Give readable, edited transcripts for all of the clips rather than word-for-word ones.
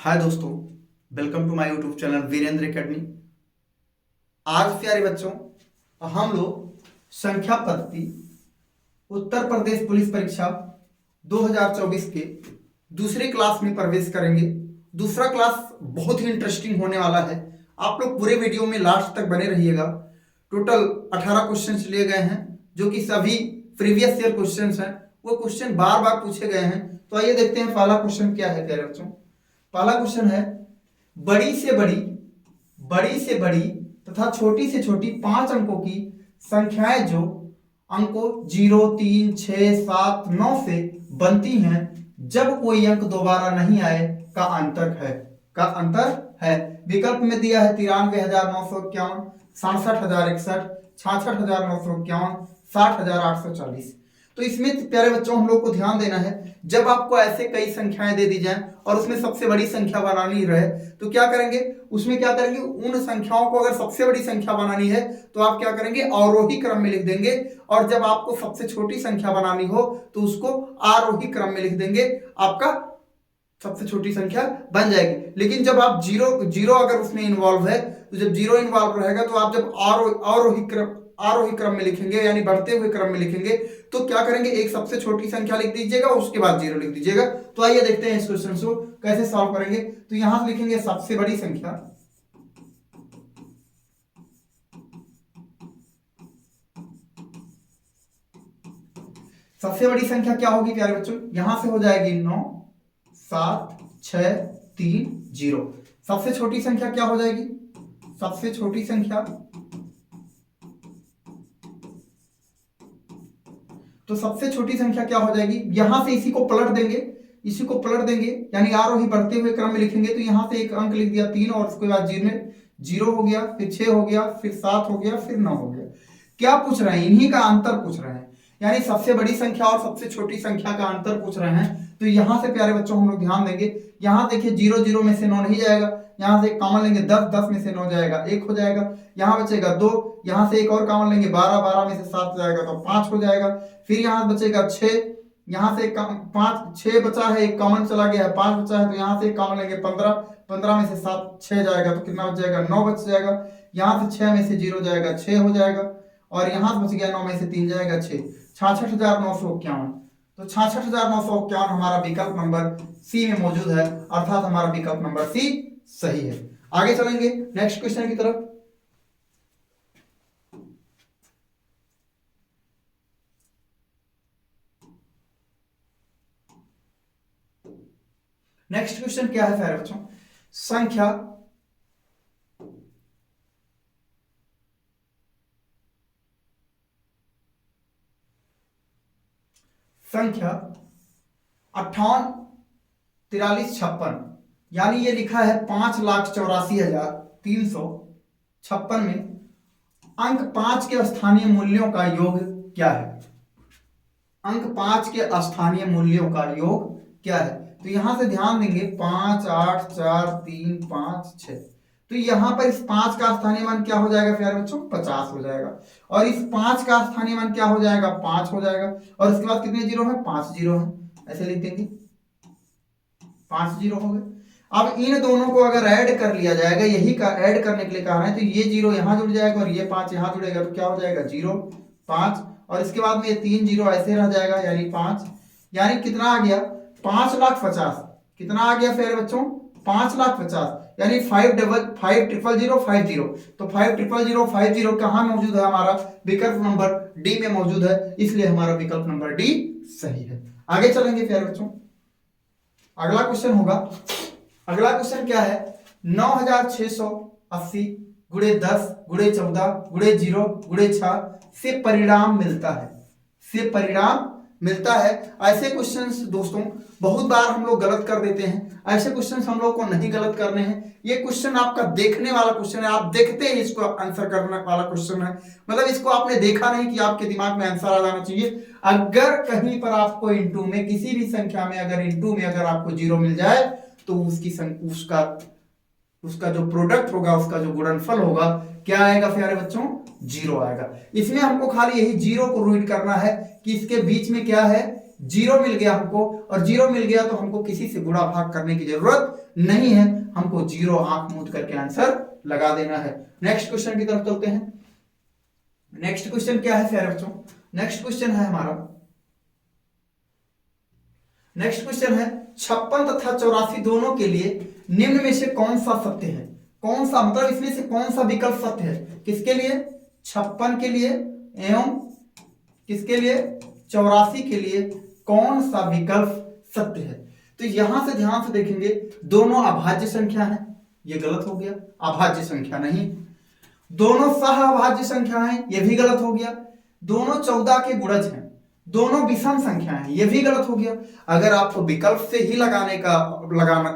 हाय दोस्तों, welcome to my YouTube channel Virendra academy. आज प्यारे बच्चों, हम लोग संख्या पद्धति उत्तर प्रदेश पुलिस परीक्षा 2024 के दूसरी क्लास में प्रवेश करेंगे। दूसरा क्लास बहुत ही इंटरेस्टिंग होने वाला है। आप लोग पूरे वीडियो में लास्ट तक बने रहिएगा। टोटल 18 क्वेश्चंस लिए गए हैं, जो कि सभी प्रीवियस ईयर क्वेश्चंस हैं। वो क्वेश्चन बार बार पूछे गए हैं। तो आइए देखते हैं पहला क्वेश्चन क्या है प्यारे बच्चों। पहला क्वेश्चन है, बड़ी से बड़ी तथा छोटी से छोटी 5 अंकों की संख्याएं जो अंकों 0, 3, 6, 7, 9 से बनती हैं जब कोई अंक दोबारा नहीं आए का अंतर है। विकल्प में दिया है 93,951, 67,061, 66,951, 60,840। तो इसमें प्यारे बच्चों हम लोग को ध्यान देना है, जब आपको ऐसे कई संख्याएं दे दी जाएं और उसमें सबसे बड़ी संख्या बनानी रहे तो क्या करेंगे, उसमें क्या करेंगे, उन संख्याओं को अगर सबसे बड़ी संख्या बनानी है तो आप क्या करेंगे, अवरोही क्रम में लिख देंगे। और जब आपको सबसे छोटी संख्या बनानी हो तो उसको आरोही क्रम में लिख देंगे, आपका सबसे छोटी संख्या बन जाएगी। लेकिन जब आप जीरो अगर उसमें इन्वॉल्व है, तो जब जीरो इन्वॉल्व रहेगा तो आप जब आरोही क्रम में लिखेंगे, यानी बढ़ते हुए क्रम में लिखेंगे, तो क्या करेंगे, एक सबसे छोटी संख्या लिख दीजिएगा, उसके बाद जीरो लिख दीजिएगा। तो आइए देखते हैं इस क्वेश्चन को कैसे सॉल्व करेंगे। तो यहां से लिखेंगे सबसे बड़ी संख्या, सबसे बड़ी संख्या क्या होगी प्यारे बच्चों, यहां से हो जाएगी 9, 7, 6, 3, 0। सबसे छोटी संख्या क्या हो जाएगी, सबसे छोटी संख्या, तो सबसे छोटी संख्या क्या हो जाएगी, यहां से इसी को पलट देंगे, यानी आरोही बढ़ते हुए क्रम में लिखेंगे। तो यहां से एक अंक लिख दिया 3 और उसके बाद 0 हो गया, फिर 6 हो गया, फिर 7 हो गया, फिर 9 हो गया। क्या पूछ रहे हैं, इन्हीं का अंतर पूछ रहे हैं, यानी सबसे बड़ी संख्या और सबसे छोटी संख्या का अंतर पूछ रहे हैं। तो यहां से प्यारे बच्चों हम लोग ध्यान देंगे, यहां देखिए 0 में से 9 नहीं जाएगा, यहां से एक कॉमन लेंगे 10 में से 9 जाएगा 1 हो जाएगा, यहां बचेगा 2, यहां से एक और कॉमन लेंगे 12 में से 7 जाएगा तो 5 हो जाएगा, फिर यहां बचेगा 6, यहां से 5 6 बचा है, एक कॉमन चला गया है, 5 बचा है, तो यहां से एक कॉमन लेंगे 15 में से 7 6 जाएगा तो कितना बच जाएगा, 9 बच जाएगा। यहां से 6 में से 0 जाएगा 6 हो जाएगा, और यहां से बच गया 9 में से 3 जाएगा 6, 66,951। तो 66,951 हमारा विकल्प नंबर सी में मौजूद है, अर्थात हमारा विकल्प नंबर सी सही है। आगे चलेंगे नेक्स्ट क्वेश्चन की तरफ। नेक्स्ट क्वेश्चन क्या है प्यारे बच्चों, संख्या संख्या 58, 43, 56, यानी ये लिखा है 5,84,356 में अंक 5 के स्थानीय मूल्यों का योग क्या है, अंक 5 के स्थानीय मूल्यों का योग क्या है। तो यहां से ध्यान देंगे 5, 8, 4, 3, 5, 6, तो यहां पर इस 5 का स्थानीय मान क्या हो जाएगा प्यारे बच्चों, 50 हो जाएगा, और इस 5 का स्थानीय मान क्या हो जाएगा, 5 हो जाएगा, और इसके बाद कितने जीरो है, 5 जीरो है, ऐसे लिख देंगे 5 जीरो हो गए। अब इन दोनों को अगर ऐड कर लिया जाएगा, यही का ऐड करने के लिए कहा है, तो ये 0 यहां जुड़ जाएगा और ये 5 यहां जुड़ेगा, तो क्या हो जाएगा 0, 5, और इसके बाद में ये 3 जीरो ऐसे रह जाएगा, यानी 5, यानी कितना आ गया, 5,50,000। कितना आ गया प्यारे बच्चों, 5,50,000, यानी 5,050,050। तो 5,050,050 कहां मौजूद है, हमारा विकल्प नंबर डी में मौजूद है, इसलिए हमारा विकल्प नंबर डी सही है। आगे चलेंगे प्यारे बच्चों, अगला क्वेश्चन होगा, अगला क्वेश्चन क्या है, 9,680 गुणे 10 गुणे 14 गुणे 0 गुणे 6 से परिणाम मिलता है। ऐसे क्वेश्चंस दोस्तों बहुत बार हम लोग गलत कर देते हैं, ऐसे क्वेश्चंस हम लोग को नहीं गलत करने हैं। ये क्वेश्चन आपका देखने वाला क्वेश्चन है, आप देखते ही इसको आंसर करने वाला क्वेश्चन है, मतलब इसको आपने देखा नहीं कि आपके दिमाग में आंसर आ जाना चाहिए। अगर कहीं पर आपको इंटू में किसी भी संख्या में अगर आपको 0 मिल जाए तो उसका जो प्रोडक्ट होगा, उसका जो गुणनफल होगा क्या आएगा प्यारे बच्चों, 0 आएगा। इसमें हमको खाली यही 0 को रीड करना है कि इसके बीच में क्या है, जीरो मिल गया हमको, और जीरो मिल गया तो हमको किसी से गुणा भाग करने की जरूरत नहीं है, हमको जीरो आंख मूंद करके आंसर लगा देना है। नेक्स्ट क्वेश्चन की तरफ चलते हैं। नेक्स्ट क्वेश्चन क्या है प्यारे बच्चों? नेक्स्ट क्वेश्चन है हमारा, नेक्स्ट क्वेश्चन है 56 तथा 84 दोनों के लिए निम्न में से कौन सा सत्य है? कौन सा मतलब इसमें से कौन सा विकल्प सत्य है? किसके लिए? 56 के लिए एवं किसके लिए? 84 के लिए कौन सा विकल्प सत्य है? तो यहां से ध्यान से देखेंगे, दोनों अभाज्य संख्या है, ये गलत हो गया, अभाज्य संख्या नहीं। दोनों सह अभाज्य संख्या है, ये भी गलत हो गया। दोनों 14 के गुणज हैं, दोनों विषम संख्या है, ये भी गलत हो गया। अगर आपको विकल्प से ही लगाने का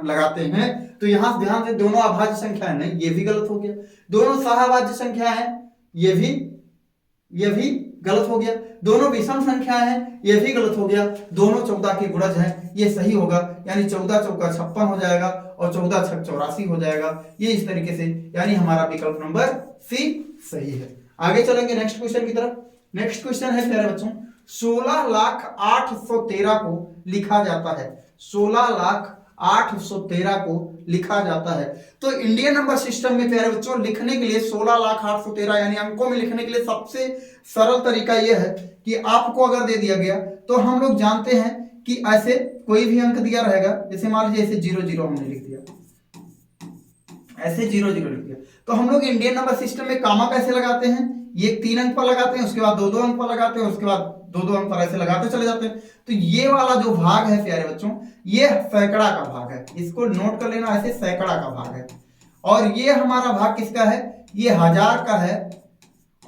लगाते हैं तो यहां से ध्यान से दोनों अभाज्य संख्या है, नहीं, ये भी गलत हो गया। दोनों सहअभाज्य संख्या है, ये भी गलत हो गया। दोनों विषम संख्या है, ये भी गलत हो गया। दोनों 14 के गुणज है, ये सही होगा, यानी 14 चौका 56 हो जाएगा और 14 छक 84 हो जाएगा। ये इस तरीके से, यानी हमारा विकल्प नंबर सी सही है। आगे चलेंगे नेक्स्ट क्वेश्चन की तरफ। नेक्स्ट क्वेश्चन है प्यारे बच्चों, 16,0813 को लिखा जाता है, 16,0813 को लिखा जाता है। तो इंडियन नंबर सिस्टम में प्यारे बच्चों लिखने के लिए 16,0813 यानी अंकों में लिखने के लिए सबसे सरल तरीका यह है कि आपको अगर दे दिया गया तो हम लोग जानते हैं कि ऐसे कोई भी अंक दिया रहेगा, जैसे मान लीजिए ऐसे 00 हमने लिख दिया, ऐसे 00 लिख दिया, तो हम लोग इंडियन नंबर सिस्टम में कामा कैसे लगाते हैं? ये 3 अंक पर लगाते हैं, उसके बाद 2-2 अंक पर लगाते हैं, उसके बाद 2-2 अंक पर ऐसे लगाते चले जाते हैं। तो ये वाला जो भाग है प्यारे बच्चों, ये सैकड़ा का भाग है, इसको नोट कर लेना, ऐसे सैकड़ा का भाग है। और ये हमारा भाग किसका है? ये 1000 का है।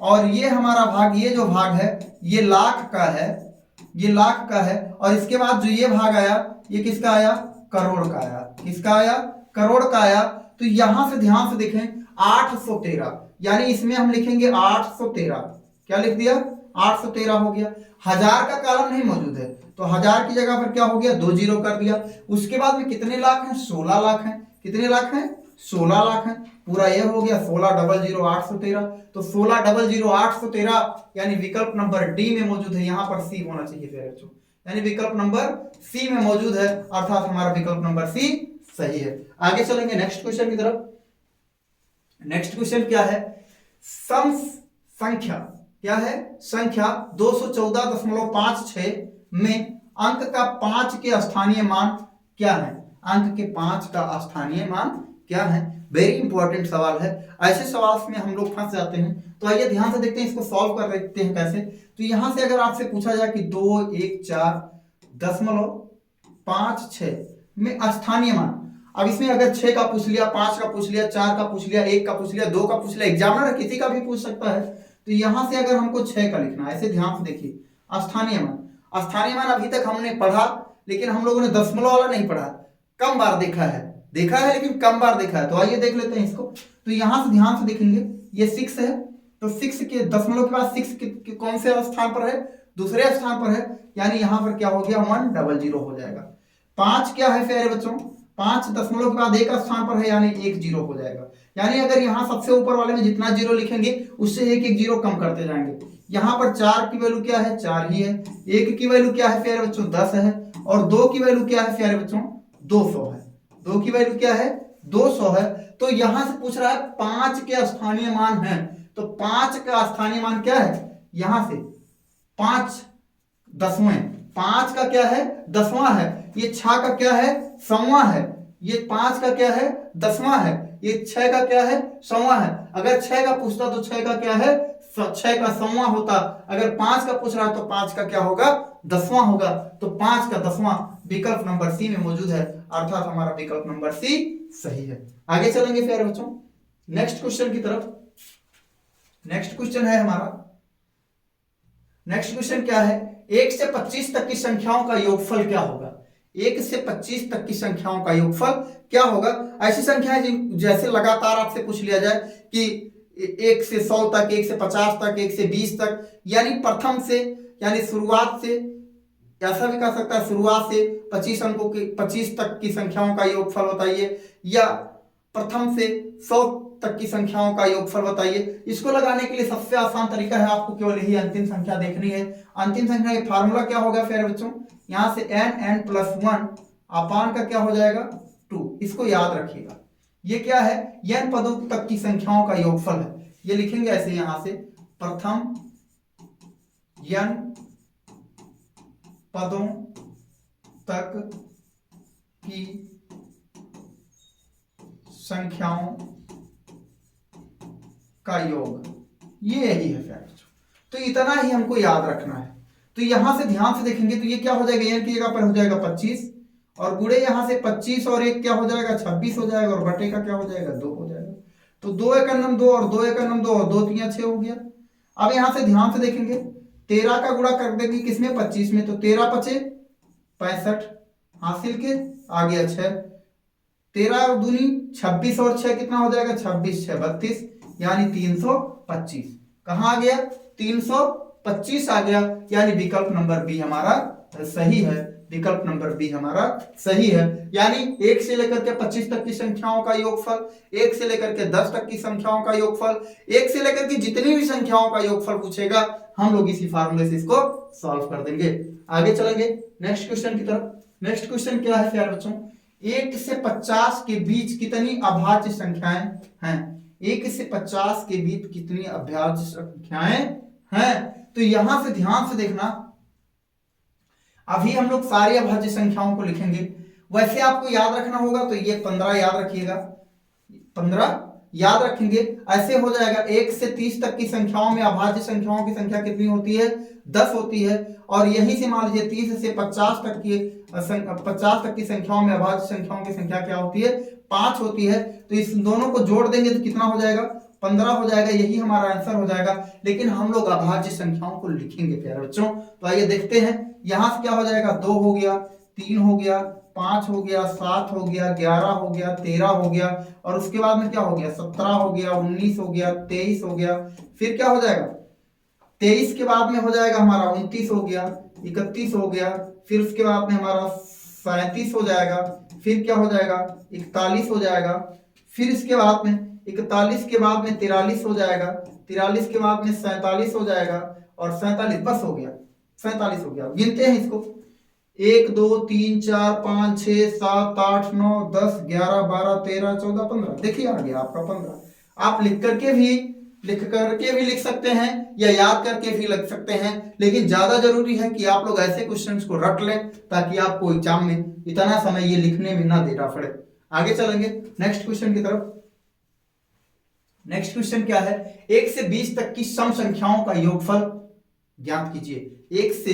और ये हमारा भाग, ये जो भाग है ये लाख का है, ये लाख का है। और इसके बाद जो ये भाग आया, ये किसका आया? करोड़ का आया। किसका आया? करोड़ का आया। तो यहां से ध्यान से देखें, 813, यानी इसमें हम लिखेंगे 813। क्या लिख दिया? 813 हो गया। 1000 का कॉलम नहीं मौजूद है, तो 1000 की जगह पर क्या हो गया? 2 जीरो कर दिया। उसके बाद में कितने लाख हैं? 16 लाख हैं। कितने लाख हैं? 16 लाख हैं। पूरा ये हो गया 16,00,813। तो 16,00,813 यानी विकल्प नंबर डी में मौजूद है, यहां पर सी होना चाहिए प्यारे बच्चों, यानी विकल्प नंबर सी में मौजूद है, अर्थात हमारा विकल्प नंबर सी सही है। आगे चलेंगे नेक्स्ट क्वेश्चन की तरफ। नेक्स्ट क्वेश्चन क्या है? सम संख्या क्या है? संख्या 214.56 में अंक का 5 के स्थानीय मान क्या है? अंक के 5 का स्थानीय मान क्या है? वेरी इंपॉर्टेंट सवाल है। ऐसे सवाल में हम लोग फंस जाते हैं, तो आइए ध्यान से देखते हैं, इसको सॉल्व कर लेते हैं कैसे। तो यहां से अगर आपसे पूछा जाए कि 214.56 में स्थानीय मान, अब इसमें अगर 6 का पूछ लिया, 5 का पूछ लिया, 4 का पूछ लिया, 1 का पूछ लिया, 2 का पूछ लिया, एग्जामिनर किसी का भी पूछ सकता है। तो यहां से अगर हमको 6 का लिखना है, ऐसे ध्यान से देखिए, स्थानीय मान, स्थानीय मान अभी तक हमने पढ़ा, लेकिन हम लोगों ने दशमलव वाला नहीं पढ़ा, कम बार देखा है लेकिन कम बार देखा है। तो आइए देख लेते हैं इसको। तो यहां से ध्यान से देखेंगे, ये 6 है, तो 6 के दशमलव के बाद 6 के कौन से स्थान पर है? दूसरे स्थान पर है, यानी यहां पर क्या हो गया? 100 हो जाएगा। 5 क्या है प्यारे बच्चों? 5 दशमलव के बाद 1 स्थान पर है, यानी 1 जीरो हो जाएगा। यानी अगर यहाँ सबसे ऊपर वाले में जितना जीरो लिखेंगे उससे 1-1 जीरो कम करते जाएंगे। यहाँ पर 4 की वैल्यू क्या है? 4 ही है। 1 की वैल्यू क्या है प्यारे बच्चों? 10 है। और 2 की वैल्यू क्या है प्यारे बच्चों? 200 है। 2 की वैल्यू क्या है? 200 है। तो यहां से पूछ रहा है 5 के स्थानीय मान है, तो 5 का स्थानीय मान क्या है? यहां से 5 दसवें, 5 का क्या है? 10वां है। ये 6 का क्या है? 100वां है। ये 5 का क्या है? 10वां है। ये 6 का क्या है? 100वां है। अगर 6 का पूछता तो 6 का क्या है? 6 का 100वां होता। अगर 5 का पूछ रहा है तो 5 का क्या होगा? 10वां होगा। तो 5 का 10वां विकल्प नंबर सी में मौजूद है, अर्थात हमारा विकल्प नंबर सी सही है। आगे चलेंगे प्यारे बच्चों नेक्स्ट क्वेश्चन की तरफ। नेक्स्ट क्वेश्चन है हमारा, नेक्स्ट क्वेश्चन क्या है? 1 से 25 तक की संख्याओं का योगफल क्या होगा? 1 से 25 तक की संख्याओं का योगफल क्या होगा? ऐसी संख्याएं जैसे लगातार आपसे पूछ लिया जाए कि 1 से 100 तक, 1 से 50 तक, 1 से 20 तक, यानी प्रथम से, यानी शुरुआत से, ऐसा भी कह सकता है शुरुआत से 25 अंकों की 25 तक की संख्याओं का योगफल बताइए, या प्रथम से 100 तक की संख्याओं का योगफल बताइए। इसको लगाने के लिए सबसे आसान तरीका है, आपको केवल यही अंतिम संख्या देखनी है। अंतिम संख्या का फार्मूला क्या होगा प्यारे बच्चों, यहां से n+1 अपान का क्या हो जाएगा 2। इसको याद रखिएगा, ये क्या है, n पदों तक की संख्याओं का योगफल है। ये लिखेंगे ऐसे, यहां से प्रथम n पदों तक की संख्याओं का योग, ये यही है प्यारे बच्चों। तो इतना ही हमको याद रखना है। तो यहां से ध्यान से देखेंगे तो ये क्या हो जाएगा, n की जगह पर हो जाएगा 25 और गुणे यहां से 25 और 1 क्या हो जाएगा 26 हो जाएगा और बटे का क्या हो जाएगा 2 हो जाएगा। तो 2 एकम 2 और 2 एकम 2 और 2 3 6 हो गया। अब यहां से ध्यान से देखेंगे 13 का गुणा कर देंगे किसमें 25 में, तो 13 पचे 65 हासिल के आ गया 6, 13 दूनी 26 और 6 कितना हो जाएगा 26 6 32 यानी 325। कहां आ गया 325 आ गया, यानी विकल्प नंबर बी हमारा सही है। विकल्प नंबर बी हमारा सही है, यानी 1 से लेकर के 25 तक की संख्याओं का योगफल, 1 से लेकर के 10 तक की संख्याओं का योगफल, 1 से लेकर के जितनी भी संख्याओं का योगफल पूछेगा हम लोग इसी फार्मूले से इसको सॉल्व कर देंगे। आगे चलेंगे नेक्स्ट क्वेश्चन की तरफ। नेक्स्ट क्वेश्चन क्या है प्यारे बच्चों, 1 से 50 के बीच कितनी अभाज्य संख्याएं हैं। 1 से 50 के बीच कितनी अभाज्य संख्याएं हैं, तो यहां से ध्यान से देखना, अभी हम लोग सारी अभाज्य संख्याओं को लिखेंगे। वैसे आपको याद रखना होगा तो ये 15 याद रखिएगा, 15 याद रखेंगे, ऐसे हो जाएगा। 1 से 30 तक की संख्याओं में अभाज्य संख्याओं की संख्या कितनी होती है 10 होती है, और यहीं से मान लीजिए 30 से 50 तक की संख्याओं में अभाज्य संख्याओं की संख्या क्या होती है 5 होती है। तो इस दोनों को जोड़ देंगे तो कितना हो जाएगा 15 हो जाएगा, यही हमारा आंसर हो जाएगा। लेकिन हम लोग अभाज्य संख्याओं को लिखेंगे प्यारे बच्चों, तो आइए देखते हैं। यहां से क्या हो जाएगा 2 हो गया, 3 हो गया, 5 हो गया, 7 हो गया, 11 हो गया, 13 हो गया, और उसके बाद में क्या हो गया 17 हो गया, 19 हो गया, 23 हो गया, फिर क्या हो जाएगा 23 के बाद में हो जाएगा हमारा 29 हो गया, 31 हो गया, फिर उसके बाद में हमारा 37 हो जाएगा, फिर क्या हो जाएगा 41 हो जाएगा, फिर इसके बाद में 41 के बाद में 43 हो जाएगा, 43 के बाद में 47 हो जाएगा, और 47 बस हो गया 47 हो गया। गिनते हैं इसको 1 2 3 4 5 6 7 8 9 10 11 12 13 14 15। देखिए आ गया आपका 15। आप लिख करके भी लिख सकते हैं या याद करके भी लिख सकते हैं, लेकिन ज्यादा जरूरी है कि आप लोग ऐसे क्वेश्चंस को रट लें ताकि आपको एग्जाम में इतना समय ये लिखने में ना देना पड़े। आगे चलेंगे नेक्स्ट क्वेश्चन की तरफ। नेक्स्ट क्वेश्चन क्या है, 1 से 20 तक की सम संख्याओं का योगफल ज्ञात कीजिए। 1 से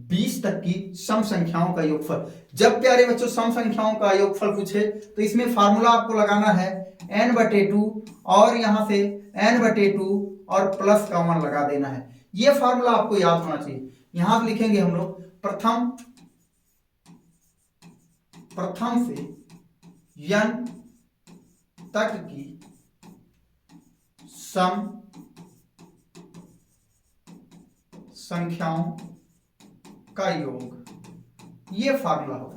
20 तक की सम संख्याओं का योगफल। जब प्यारे बच्चों सम संख्याओं का योगफल पूछे तो इसमें फार्मूला आपको लगाना है n/2 और यहां से n/2 और प्लस का 1 लगा देना है। यह फार्मूला आपको याद होना चाहिए। यहां लिखेंगे हम लोग प्रथम से n तक की सम संख्याओं का योग, ये फार्मूला होगा।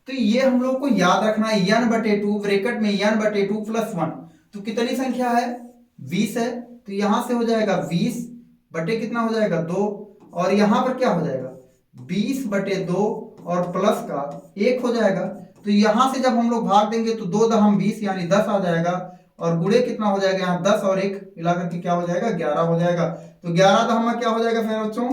तो ये हम लोग को याद रखना है n/2 ब्रैकेट में n/2 प्लस 1, तो कितनी संख्या है 20 है, तो यहां से हो जाएगा 20 बटे कितना हो जाएगा 2, और यहां पर क्या हो जाएगा 20/2 और प्लस का 1 हो जाएगा। तो यहां से जब हम लोग भाग देंगे तो 2 दहम 20 यानी 10 आ जाएगा, और गुणे कितना हो जाएगा यहाँ 10 और 1 मिलाकर के क्या हो जाएगा 11 हो जाएगा। तो 11 दहम क्या हो जाएगा फिर बच्चों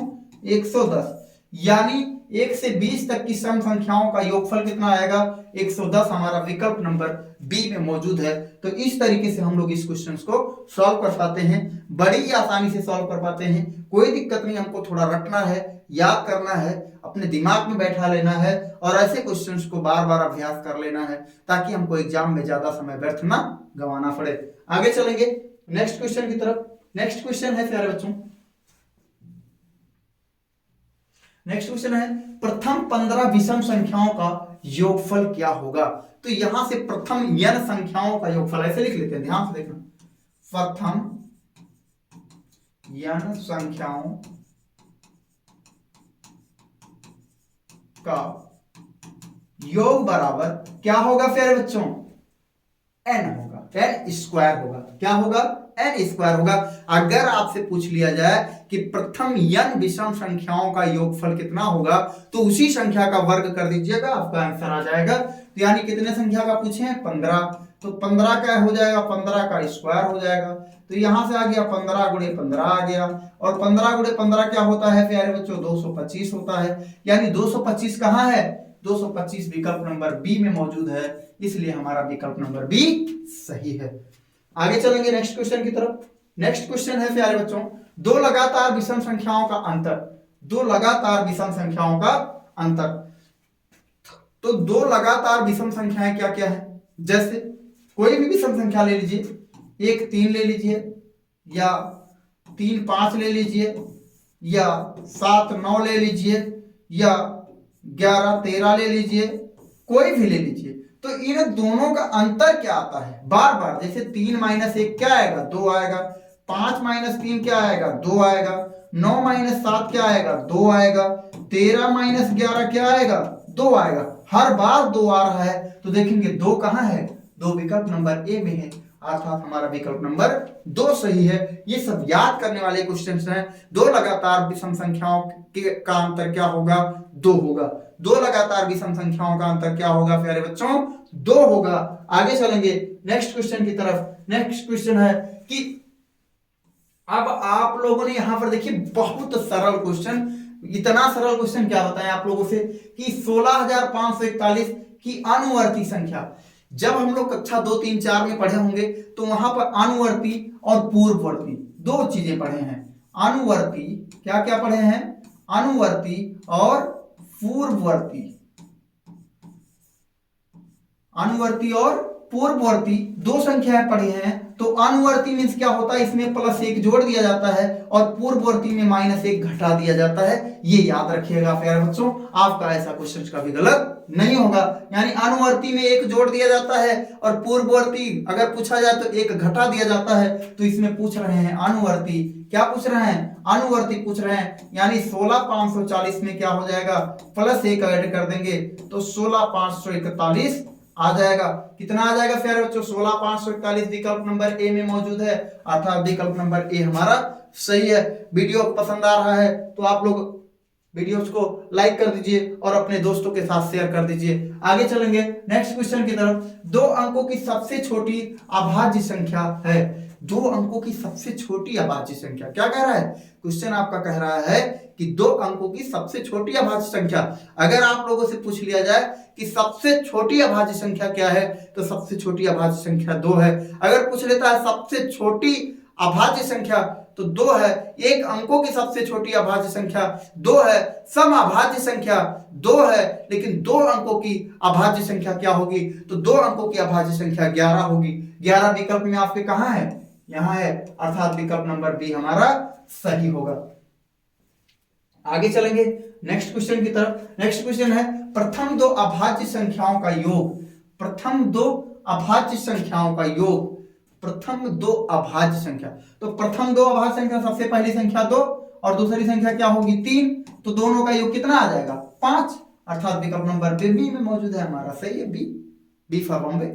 110, यानी 1 से 20 तक की सम संख्याओं का योगफल कितना आएगा 110। हमारा विकल्प नंबर बी में मौजूद है। तो इस तरीके से हम लोग इस क्वेश्चन को सॉल्व कर पाते हैं, बड़ी आसानी से सॉल्व कर पाते हैं। कोई दिक्कत नहीं, हमको थोड़ा रटना है, याद करना है, अपने दिमाग में बैठा लेना है, और ऐसे क्वेश्चंस को बार बार अभ्यास कर लेना है ताकि हमको एग्जाम में ज्यादा समय व्यर्थ ना गंवाना पड़े। आगे चलेंगे नेक्स्ट क्वेश्चन की तरफ। नेक्स्ट क्वेश्चन है प्यारे बच्चों, नेक्स्ट क्वेश्चन है प्रथम 15 विषम संख्याओं का योगफल क्या होगा। तो यहां से प्रथम n संख्याओं का योगफल ऐसे लिख लेते हैं, ध्यान से देखना, प्रथम n संख्याओं का योग बराबर क्या होगा प्यारे बच्चों n होगा। n स्क्वायर होगा। क्या होगा? n स्क्वायर होगा। अगर आपसे पूछ लिया जाए कि प्रथम n विषम संख्याओं का योगफल कितना होगा तो उसी संख्या का वर्ग कर दीजिएगा, आपका आंसर आ जाएगा। तो यानी कितने संख्या का पूछे हैं? 15। तो 15 का हो जाएगा, 15 का स्क्वायर हो जाएगा। तो यहां से आ गया 15 गुणे 15 आ गया, और 15 गुणे 15 क्या होता है प्यारे बच्चों? 225 होता है। यानी 225 कहाँ है? 225 विकल्प नंबर बी में मौजूद है, इसलिए हमारा विकल्प नंबर बी सही है। आगे चलेंगे नेक्स्ट क्वेश्चन की तरफ। नेक्स्ट क्वेश्चन है प्यारे बच्चों, दो लगातार विषम संख्याओं का अंतर। दो लगातार विषम संख्याओं का अंतर। तो दो लगातार विषम संख्याएं क्या क्या है? जैसे कोई भी विषम संख्या ले लीजिए, 1 3 ले लीजिए, या 3 5 ले लीजिए, या 7 9 ले लीजिए, या 11 13 ले लीजिए, कोई भी ले लीजिए। तो इन दोनों का अंतर क्या आता है? बार बार जैसे 3 माइनस 1 क्या आएगा? 2 आएगा। 5 माइनस 3 क्या आएगा? 2 आएगा। 9 माइनस 7 क्या आएगा? 2 आएगा। 13 माइनस 11 क्या आएगा? 2 आएगा। हर बार 2 आ रहा है, तो देखेंगे 2 कहां है? 2 विकल्प नंबर ए में है, अर्थात हमारा विकल्प नंबर 2 सही है। ये सब याद करने वाले क्वेश्चंस हैं। दो लगातार विषम संख्याओं का अंतर क्या होगा? 2 होगा। दो लगातार विषम संख्याओं का अंतर क्या होगा प्यारे बच्चों? 2 होगा। आगे चलेंगे नेक्स्ट क्वेश्चन की तरफ। नेक्स्ट क्वेश्चन है कि अब आप लोगों ने यहां पर देखिए बहुत सरल क्वेश्चन, इतना सरल क्वेश्चन क्या बताएं आप लोगों से कि 16,541 की अनुवर्ती संख्या। जब हम लोग कक्षा 2 3 4 में पढ़े होंगे तो वहां पर अनुवर्ती और पूर्ववर्ती दो चीजें पढ़े हैं। अनुवर्ती क्या क्या पढ़े हैं? अनुवर्ती और पूर्ववर्ती। अनुवर्ती और पूर्ववर्ती दो संख्याएं पढ़ी हैं। तो अनुवर्ती मींस क्या होता है? इसमें +1 जोड़ दिया जाता है और पूर्ववर्ती में -1 घटा दिया जाता है। ये याद रखिएगा प्यारे बच्चों, आपका ऐसा क्वेश्चन कभी गलत नहीं होगा। यानी अनुवर्ती में 1 जोड़ दिया जाता है और पूर्ववर्ती अगर पूछा जाए तो 1 घटा दिया जाता है। तो इसमें पूछ रहे हैं अनुवर्ती। क्या पूछ रहे हैं? अनुवर्ती पूछ रहे हैं। यानी 16,540 में क्या हो जाएगा? +1 ऐड कर देंगे तो 16,541 आ जाएगा। कितना आ जाएगा प्यारे बच्चों? 16,541 विकल्प नंबर ए में मौजूद है, अर्थात विकल्प नंबर ए हमारा सही है। वीडियो पसंद आ रहा है तो आप लोग वीडियोस को लाइक कर दीजिए और अपने दोस्तों के साथ शेयर कर दीजिए। आगे चलेंगे नेक्स्ट क्वेश्चन की तरफ। 2 अंकों की सबसे छोटी अभाज्य संख्या है। 2 अंकों की सबसे छोटी अभाज्य संख्या। क्या कह रहा है क्वेश्चन? आपका कह रहा है कि 2 अंकों की सबसे छोटी अभाज्य संख्या। अगर आप लोगों से पूछ लिया जाए कि सबसे छोटी अभाज्य संख्या क्या है तो सबसे छोटी अभाज्य संख्या 2 है। अगर पूछ लेता है सबसे छोटी अभाज्य संख्या तो 2 है। 1 अंकों की सबसे छोटी अभाज्य संख्या 2 है। सम अभाज्य संख्या 2 है, लेकिन 2 अंकों की अभाज्य संख्या क्या होगी? तो 2 अंकों की अभाज्य संख्या 11 होगी। 11 विकल्प में आपके कहां है? यहां है, अर्थात विकल्प नंबर बी हमारा सही होगा। आगे चलेंगे नेक्स्ट क्वेश्चन की तरफ। नेक्स्ट क्वेश्चन है प्रथम 2 अभाज्य संख्याओं का योग। प्रथम 2 अभाज्य संख्याओं का योग। प्रथम 2 अभाज्य संख्या। तो प्रथम 2 अभाज्य संख्या, सबसे पहली संख्या 2 और दूसरी संख्या क्या होगी? 3। तो दोनों का योग कितना आ जाएगा? 5, अर्थात विकल्प नंबर बी में मौजूद है हमारा। सही है, बी फॉर बॉम्बे।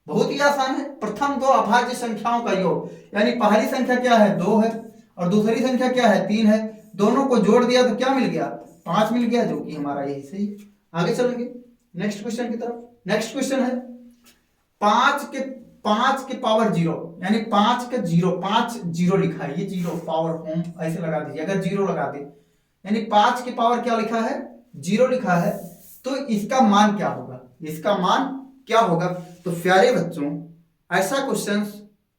बहुत ही आसान है। प्रथम 2 अभाज्य संख्याओं का योग, यानी पहली संख्या क्या है? 2 है और दूसरी संख्या क्या है? 3 है। दोनों को जोड़ दिया तो क्या मिल गया? 5 मिल गया, जो कि हमारा यही सही है। आगे चलेंगे नेक्स्ट क्वेश्चन की तरफ। नेक्स्ट क्वेश्चन है 5 के पावर 0, यानी 5 का 0, 5 0 लिखा है, ये 0 पावर होम ऐसे लगा दीजिए। अगर 0 लगा दे यानी 5 के पावर क्या लिखा है? 0 लिखा है, तो इसका मान क्या होगा? इसका मान क्या होगा? तो प्यारे बच्चों, ऐसा क्वेश्चन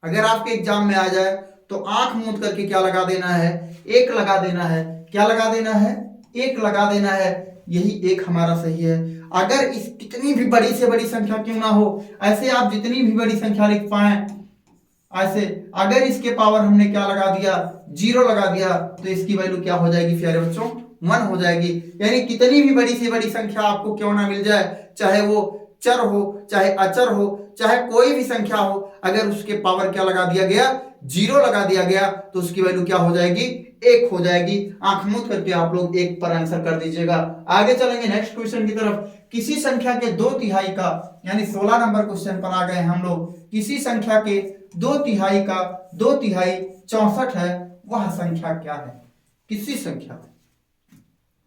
अगर आपके एग्जाम में आ जाए तो आंख मूंद करके क्या लगा देना है? 1 लगा देना है। क्या लगा देना है? 1 लगा देना है। यही 1 हमारा सही है। अगर इस कितनी भी बड़ी से बड़ी संख्या क्यों ना हो, ऐसे आप जितनी भी बड़ी संख्या लिख पाए ऐसे, अगर इसके पावर हमने क्या लगा दिया? 0 लगा दिया, तो इसकी वैल्यू क्या हो जाएगी प्यारे बच्चों? 1 हो जाएगी। यानी कितनी भी बड़ी से बड़ी संख्या आपको क्यों ना मिल जाए, चाहे वो चर हो, चाहे अचर हो, चाहे कोई भी संख्या हो, अगर उसके पावर क्या लगा दिया गया? 0 लगा दिया गया, तो उसकी वैल्यू क्या हो जाएगी? 1 हो जाएगी। आंख मूंद करके आप लोग 1 पर आंसर कर दीजिएगा। आगे चलेंगे नेक्स्ट क्वेश्चन की तरफ। किसी संख्या के 2 तिहाई का, यानी 16 नंबर क्वेश्चन पर आ गए हम लोग। किसी संख्या के 2/3 का 2/3 64 है, वह संख्या क्या है? किसी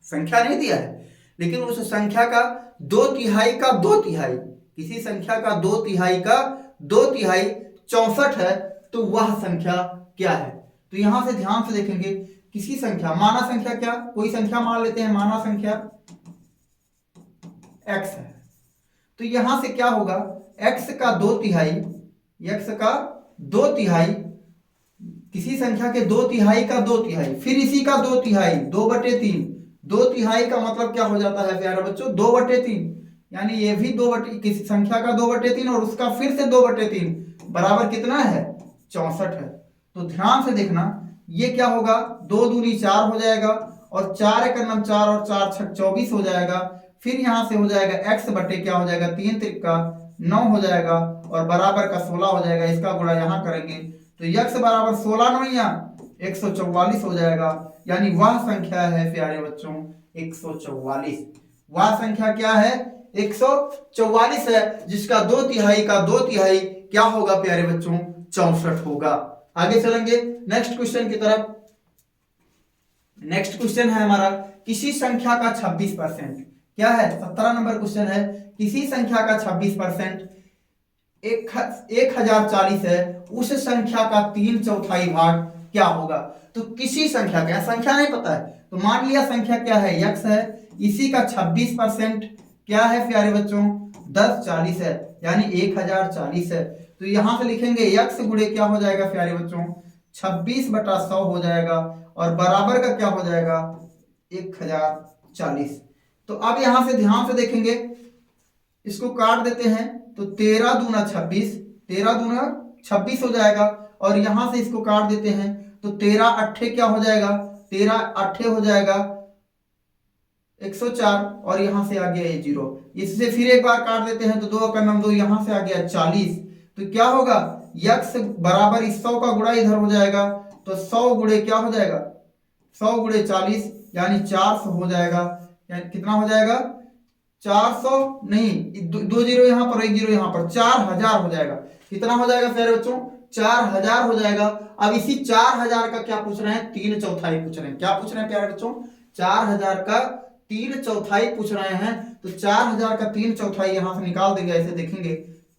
संख्या नहीं दिया है, लेकिन उस संख्या का 2/3 का 2/3, किसी संख्या का 2/3 का 2/3 64 है, तो वह संख्या क्या है? तो यहां से ध्यान से देखेंगे, किसी संख्या, माना संख्या, क्या कोई संख्या मान लेते हैं, माना संख्या x है, तो यहां से क्या होगा, x का 2/3, x का 2/3, किसी संख्या के 2/3 का 2/3, फिर इसी का 2/3, 2/3, 2/3 का मतलब क्या हो जाता है प्यारे बच्चों, 2/3, यानी ये भी किसी संख्या का 2/3 और उसका फिर से 2/3 बराबर कितना है, 64 है। तो ध्यान से देखना, ये क्या होगा, 2 दूनी 4 हो जाएगा, और 4 एक 4 और 4 6 24 हो जाएगा। फिर यहां से हो जाएगा x बटे क्या हो जाएगा, 3 त्रिका 9 हो जाएगा, और बराबर का 16 हो जाएगा। इसका गुणा यहां करेंगे तो x बराबर 16 9 144 हो जाएगा, यानी वह संख्या है प्यारे बच्चों 144। वह संख्या क्या है, 144 है, जिसका 2/3 का 2/3 क्या होगा प्यारे बच्चों, 64 होगा। आगे चलेंगे नेक्स्ट क्वेश्चन की तरफ। नेक्स्ट क्वेश्चन है हमारा, किसी संख्या का 26%, क्या है, 17 नंबर क्वेश्चन है। किसी संख्या का 26% 1040 है, उस संख्या का 3/4 भाग क्या होगा? तो किसी संख्या का, संख्या नहीं पता है, तो मान लिया संख्या क्या है, x है, इसी का 26% क्या है प्यारे बच्चों, 1040 है, यानी 1040 है। तो यहां से लिखेंगे x गुणे क्या हो जाएगा प्यारे बच्चों, 26/100 हो जाएगा, और बराबर का क्या हो जाएगा, 1040। तो अब यहां से ध्यान से देखेंगे, इसको काट देते हैं, तो 13 दूना 26, 13 दूना 26 हो जाएगा, और यहां से इसको काट देते हैं, तो 13 अट्ठे क्या हो जाएगा, 13 अट्ठे हो जाएगा 104, और यहां से आ गया ये 0। इससे फिर एक बार काट देते हैं, तो 2 का 2, यहां से आ गया 40। तो क्या होगा, x बराबर इस 100 का गुणा इधर हो जाएगा, तो 100 गुणे क्या हो जाएगा, 100 गुणे 40, यानी 400 हो जाएगा। यानी कितना हो जाएगा, 400 नहीं, 2 0 यहां पर, 1 0 यहां पर, 4000 हो जाएगा। कितना हो जाएगा प्यारे बच्चों, 4000 हो जाएगा। अब इसी 4000 का क्या पूछ रहे हैं, 3/4 पूछ रहे हैं। क्या पूछ रहे हैं प्यारे बच्चों, 4000 का 3/4 पूछ रहे हैं। तो 4000 का 3/4 यहां से निकाल देंगे, ऐसे देखेंगे,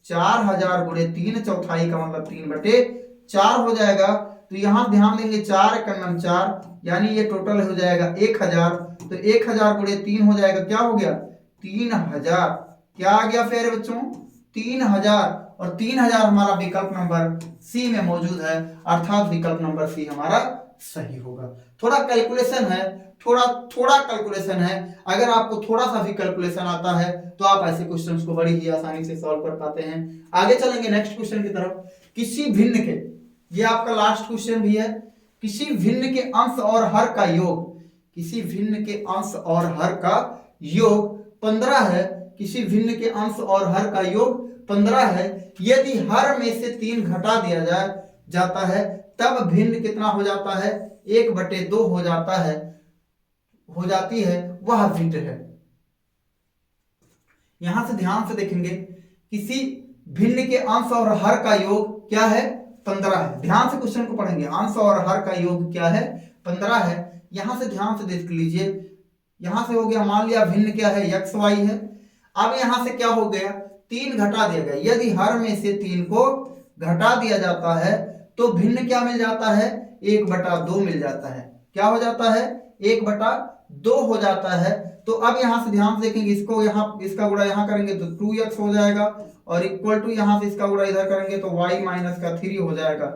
4000 गुणे 3/4 का मतलब 3/4 हो जाएगा। तो यहां ध्यान देंगे, 4 एक 4, यानी ये टोटल हो जाएगा 1000। तो 1000 गुणे 3 हो जाएगा, क्या हो गया, 3000। क्या आ गया प्यारे बच्चों, 3000, और 3000 हमारा विकल्प नंबर सी में मौजूद है, अर्थात विकल्प नंबर सी हमारा सही होगा। थोड़ा कैलकुलेशन है, थोड़ा कैलकुलेशन है। अगर आपको थोड़ा सा भी कैलकुलेशन आता है तो आप ऐसे क्वेश्चंस को बड़ी ही आसानी से सॉल्व कर पाते हैं। आगे चलेंगे नेक्स्ट क्वेश्चन की तरफ। किसी भिन्न के, ये आपका लास्ट क्वेश्चन भी है, किसी भिन्न के अंश और हर का योग, किसी भिन्न के अंश और हर का योग 15 है। किसी भिन्न के अंश और हर का योग 15 है। यदि हर में से 3 घटा दिया जाता है, तब भिन्न कितना हो जाता है, 1/2 हो जाता है, हो जाती है, वह भिन्न है। यहां से ध्यान से देखेंगे, किसी भिन्न के अंश और हर का योग क्या है, 15 है। ध्यान से क्वेश्चन को पढ़ेंगे, अंश और हर का योग क्या है, 15 है। यहां से ध्यान से देख लीजिए, यहां से हो गया, मान लिया भिन्न क्या है, x y है। अब यहां से क्या हो गया, 3 घटा दिया गया। यदि हर में से 3 को घटा दिया जाता है तो भिन्न क्या मिल जाता है, 1/2 मिल जाता है। क्या हो जाता है, 1/2 हो जाता है। तो अब यहां से ध्यान से देखेंगे, इसको यहां, इसका गुणा यहां करेंगे तो 2x हो जाएगा, और इक्वल टू यहां से इसका गुणा इधर करेंगे तो y - 3 हो जाएगा।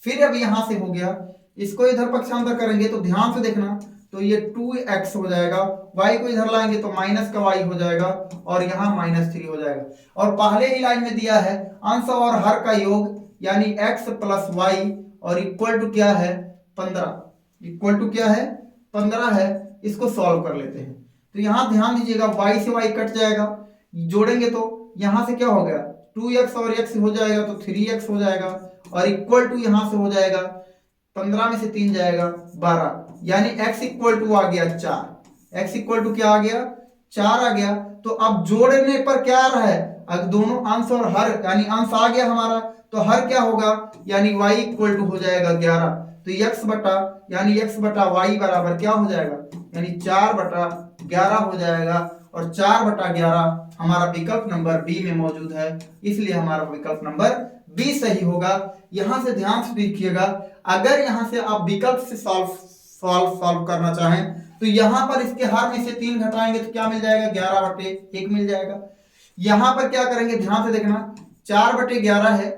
फिर अब यहां से हो गया, इसको इधर पक्षांतर करेंगे तो ध्यान से देखना, तो ये 2x हो जाएगा, y को इधर लाएंगे तो माइनस का y हो जाएगा, और यहाँ -3 हो जाएगा। और पहले ही लाइन में दिया है अंश और हर का योग, यानी x + y, और इक्वल टू क्या है, 15, इक्वल टू क्या है, 15 है। इसको सॉल्व कर लेते हैं। तो यहाँ ध्यान दीजिएगा, y से y कट जाएगा, जोड़ेंगे तो यहाँ से क्या हो गया, 2x और x हो जाएगा तो 3x हो जाएगा, और इक्वल टू यहाँ से हो जाएगा, 15 में से 3 जाएगा 12, यानी x = आ गया 4। x = क्या आ गया, 4 आ गया। तो अब जोड़ने पर क्या आ रहा है, अगर दोनों अंश और हर यानी अंश आ गया हमारा, तो हर क्या होगा, यानी y इक्वल टू हो जाएगा 11। तो x बटा यानी x बटा y बराबर क्या हो जाएगा, यानी 4 बटा 11 हो जाएगा। और 4 बटा 11 हमारा विकल्प नंबर बी में मौजूद है, इसलिए हमारा विकल्प नंबर बी सही होगा। यहां से ध्यान से देखिएगा, अगर यहां से आप विकल्प से सॉल्व करना चाहें तो यहां पर इसके हर में से 3 घटाएंगे तो क्या मिल जाएगा, 11/1 मिल जाएगा। यहां पर क्या करेंगे, ध्यान से देखना, 4/11 है,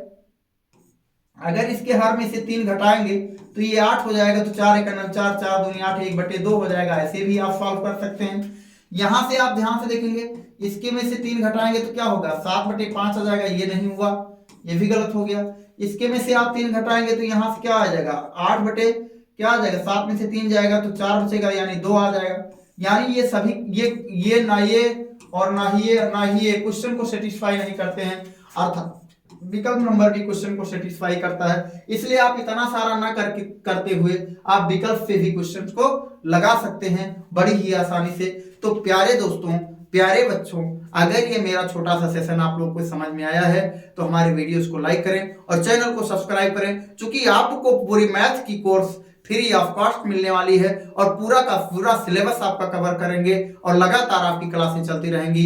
अगर इसके हर में से 3 घटाएंगे तो ये 8 हो जाएगा। तो 4 1 4, 4 दूनी 8, 1/2 हो जाएगा। ऐसे भी आप सॉल्व कर सकते हैं। यहां से आप ध्यान से देखेंगे, इसके में से 3 घटाएंगे तो क्या होगा, 7/5 आ जाएगा। ये नहीं हुआ, ये भी गलत हो गया। इसके में से आप 3 घटाएंगे तो यहां से क्या आ जाएगा, 8 बटे क्या आ जाएगा, 7 में से 3 जाएगा तो 4 बचेगा, यानी 2 आ जाएगा। यानी ये सभी ये ना ये और ना ही ये क्वेश्चन को सेटिस्फाई नहीं करते हैं, अर्थात विकल्प नंबर भी क्वेश्चन को सेटिस्फाई करता है। इसलिए आप इतना सारा ना करते हुए आप विकल्प से भी क्वेश्चन को लगा सकते हैं बड़ी ही आसानी से। तो प्यारे दोस्तों, प्यारे बच्चों, अगर ये मेरा छोटा सा सेशन आप लोगों को समझ में आया है तो हमारे वीडियोस को लाइक करें और चैनल को सब्सक्राइब करें, क्योंकि आपको पूरी मैथ की कोर्स फ्री ऑफ कॉस्ट मिलने वाली है और पूरा का पूरा सिलेबस आपका कवर करेंगे और लगातार आपकी क्लासें चलती रहेंगी,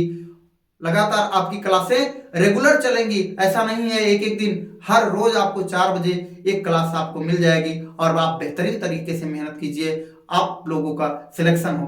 लगातार आपकी क्लासें रेगुलर चलेंगी। ऐसा नहीं है एक एक दिन, हर रोज आपको 4 बजे एक क्लास आपको मिल जाएगी और आप बेहतरीन तरीके से मेहनत कीजिए, आप लोगों का सिलेक्शन हो।